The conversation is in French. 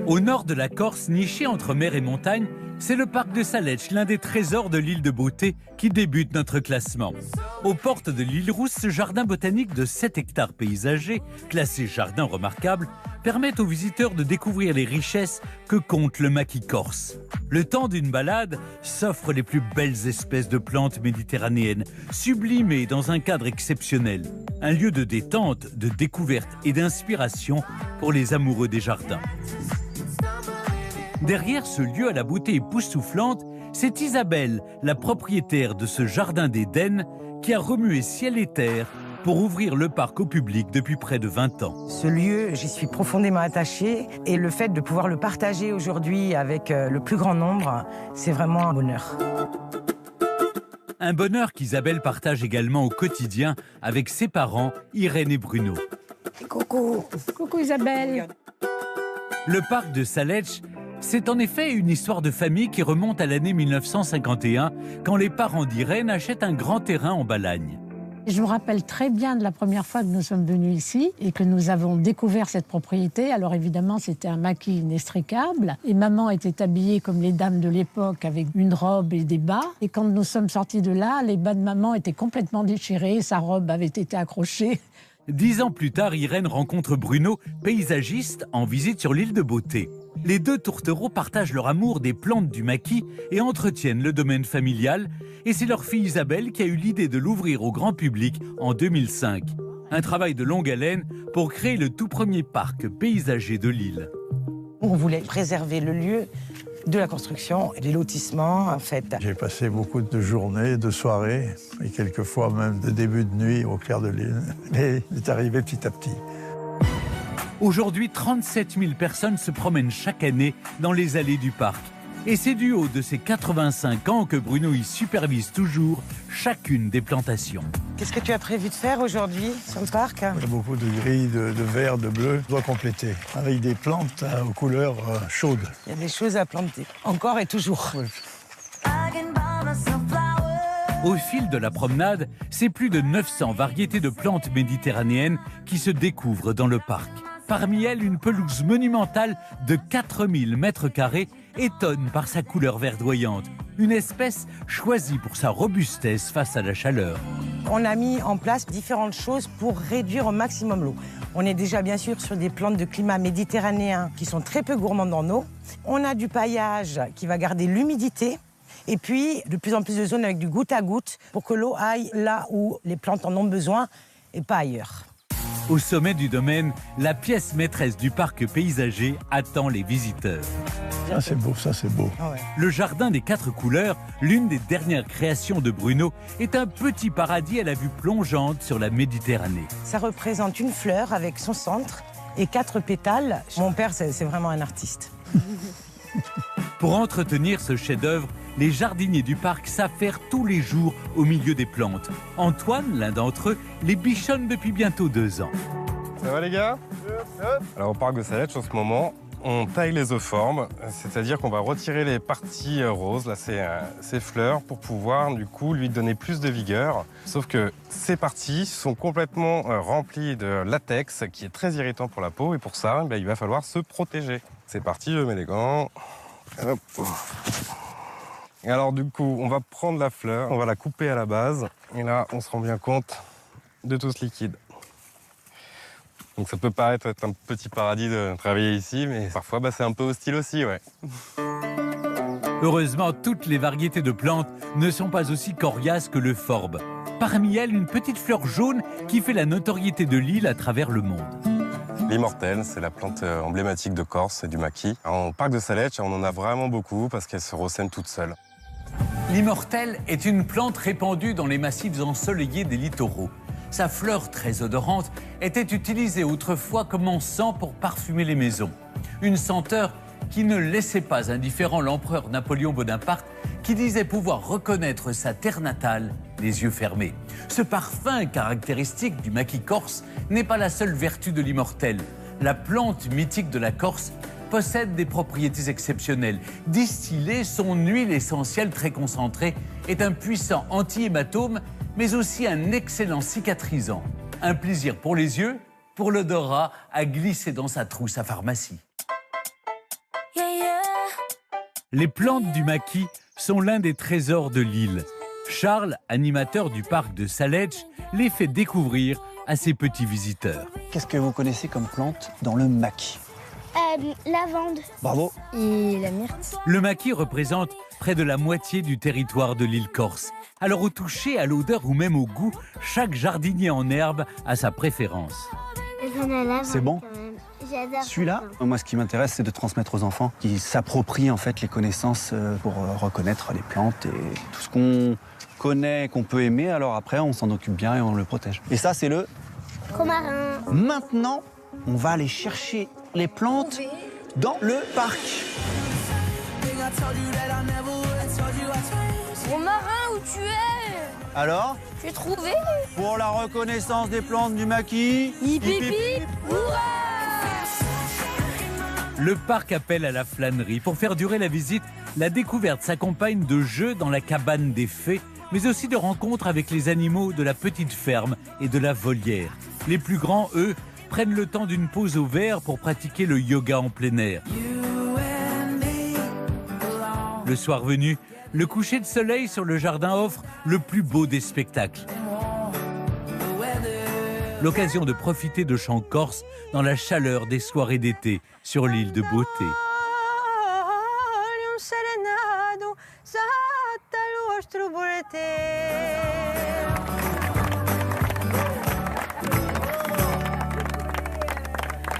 Au nord de la Corse, niché entre mer et montagne, c'est le parc de Saletch, l'un des trésors de l'île de beauté, qui débute notre classement. Aux portes de l'île Rousse, ce jardin botanique de 7 hectares paysager, classé jardin remarquable, permet aux visiteurs de découvrir les richesses que compte le maquis corse. Le temps d'une balade s'offrent les plus belles espèces de plantes méditerranéennes, sublimées dans un cadre exceptionnel. Un lieu de détente, de découverte et d'inspiration pour les amoureux des jardins. Derrière ce lieu à la beauté époustouflante, c'est Isabelle, la propriétaire de ce jardin d'Éden, qui a remué ciel et terre pour ouvrir le parc au public depuis près de 20 ans. Ce lieu, j'y suis profondément attachée et le fait de pouvoir le partager aujourd'hui avec le plus grand nombre, c'est vraiment un bonheur. Un bonheur qu'Isabelle partage également au quotidien avec ses parents, Irène et Bruno. Coucou. Coucou Isabelle. Le parc de Saletch, c'est en effet une histoire de famille qui remonte à l'année 1951, quand les parents d'Irène achètent un grand terrain en Balagne. Je me rappelle très bien de la première fois que nous sommes venus ici et que nous avons découvert cette propriété. Alors évidemment, c'était un maquis inextricable. Et maman était habillée comme les dames de l'époque avec une robe et des bas. Et quand nous sommes sortis de là, les bas de maman étaient complètement déchirés. Sa robe avait été accrochée. 10 ans plus tard, Irène rencontre Bruno, paysagiste, en visite sur l'île de Beauté. Les deux tourtereaux partagent leur amour des plantes du maquis et entretiennent le domaine familial. Et c'est leur fille Isabelle qui a eu l'idée de l'ouvrir au grand public en 2005. Un travail de longue haleine pour créer le tout premier parc paysager de l'île. On voulait préserver le lieu de la construction et des lotissements, en fait. J'ai passé beaucoup de journées, de soirées, et quelquefois même de début de nuit au clair de lune. Mais il est arrivé petit à petit. Aujourd'hui, 37 000 personnes se promènent chaque année dans les allées du parc. Et c'est du haut de ses 85 ans que Bruno y supervise toujours chacune des plantations. Qu'est-ce que tu as prévu de faire aujourd'hui sur le parc? Il y a beaucoup de gris, de vert, de bleu. Je dois compléter avec des plantes aux couleurs chaudes. Il y a des choses à planter, encore et toujours. Oui. Au fil de la promenade, c'est plus de 900 variétés de plantes méditerranéennes qui se découvrent dans le parc. Parmi elles, une pelouse monumentale de 4000 mètres carrés étonne par sa couleur verdoyante. Une espèce choisie pour sa robustesse face à la chaleur. On a mis en place différentes choses pour réduire au maximum l'eau. On est déjà bien sûr sur des plantes de climat méditerranéen qui sont très peu gourmandes en eau. On a du paillage qui va garder l'humidité. Et puis, de plus en plus de zones avec du goutte à goutte pour que l'eau aille là où les plantes en ont besoin et pas ailleurs. Au sommet du domaine, la pièce maîtresse du parc paysager attend les visiteurs. Ça, c'est beau, ça, c'est beau. Ah ouais. Le jardin des 4 couleurs, l'une des dernières créations de Bruno, est un petit paradis à la vue plongeante sur la Méditerranée. Ça représente une fleur avec son centre et 4 pétales. Mon père, c'est vraiment un artiste. Pour entretenir ce chef-d'œuvre, les jardiniers du parc s'affairent tous les jours au milieu des plantes. Antoine, l'un d'entre eux, les bichonne depuis bientôt 2 ans. Ça va les gars? Alors au parc de Saletch, en ce moment, on taille les euphorbes, c'est-à-dire qu'on va retirer les parties roses, là ces fleurs, pour pouvoir du coup lui donner plus de vigueur. Sauf que ces parties sont complètement remplies de latex, qui est très irritant pour la peau, et pour ça, il va falloir se protéger. C'est parti, je mets les gants. Hop. Et alors du coup, on va prendre la fleur, on va la couper à la base, et là, on se rend bien compte de tout ce liquide. Donc ça peut paraître être un petit paradis de travailler ici, mais parfois c'est un peu hostile aussi, ouais. Heureusement, toutes les variétés de plantes ne sont pas aussi coriaces que l'euphorbe. Parmi elles, une petite fleur jaune qui fait la notoriété de l'île à travers le monde. L'immortelle, c'est la plante emblématique de Corse et du maquis. En parc de Saletch, on en a vraiment beaucoup parce qu'elle se ressème toute seule. L'immortelle est une plante répandue dans les massifs ensoleillés des littoraux. Sa fleur très odorante était utilisée autrefois comme encens pour parfumer les maisons. Une senteur qui ne laissait pas indifférent l'empereur Napoléon Bonaparte qui disait pouvoir reconnaître sa terre natale les yeux fermés. Ce parfum caractéristique du maquis corse n'est pas la seule vertu de l'immortelle. La plante mythique de la Corse possède des propriétés exceptionnelles. Distillée, son huile essentielle très concentrée est un puissant anti-hématome, mais aussi un excellent cicatrisant. Un plaisir pour les yeux, pour l'odorat, à glisser dans sa trousse à pharmacie. Les plantes du maquis sont l'un des trésors de l'île. Charles, animateur du parc de Saletch, les fait découvrir à ses petits visiteurs. Qu'est-ce que vous connaissez comme plante dans le maquis? Lavande. Bravo. Et la myrte. Le maquis représente près de la moitié du territoire de l'île Corse. Alors au toucher, à l'odeur ou même au goût, chaque jardinier en herbe a sa préférence. C'est bon. J'adore. Celui-là, moi ce qui m'intéresse c'est de transmettre aux enfants qui s'approprient en fait les connaissances pour reconnaître les plantes et tout ce qu'on connaît, qu'on peut aimer, alors après on s'en occupe bien et on le protège. Et ça c'est le Romarin. Maintenant, on va aller chercher les plantes dans le parc. Romarin, où tu es? Alors, J'ai trouvé. pour la reconnaissance des plantes du maquis, Hip, hip, hip. Le parc appelle à la flânerie. Pour faire durer la visite, la découverte s'accompagne de jeux dans la cabane des fées, mais aussi de rencontres avec les animaux de la petite ferme et de la volière. Les plus grands, eux, prennent le temps d'une pause au vert pour pratiquer le yoga en plein air. Le soir venu, le coucher de soleil sur le jardin offre le plus beau des spectacles. L'occasion de profiter de chants corses dans la chaleur des soirées d'été sur l'île de Beauté. serenado, sata luostro volete.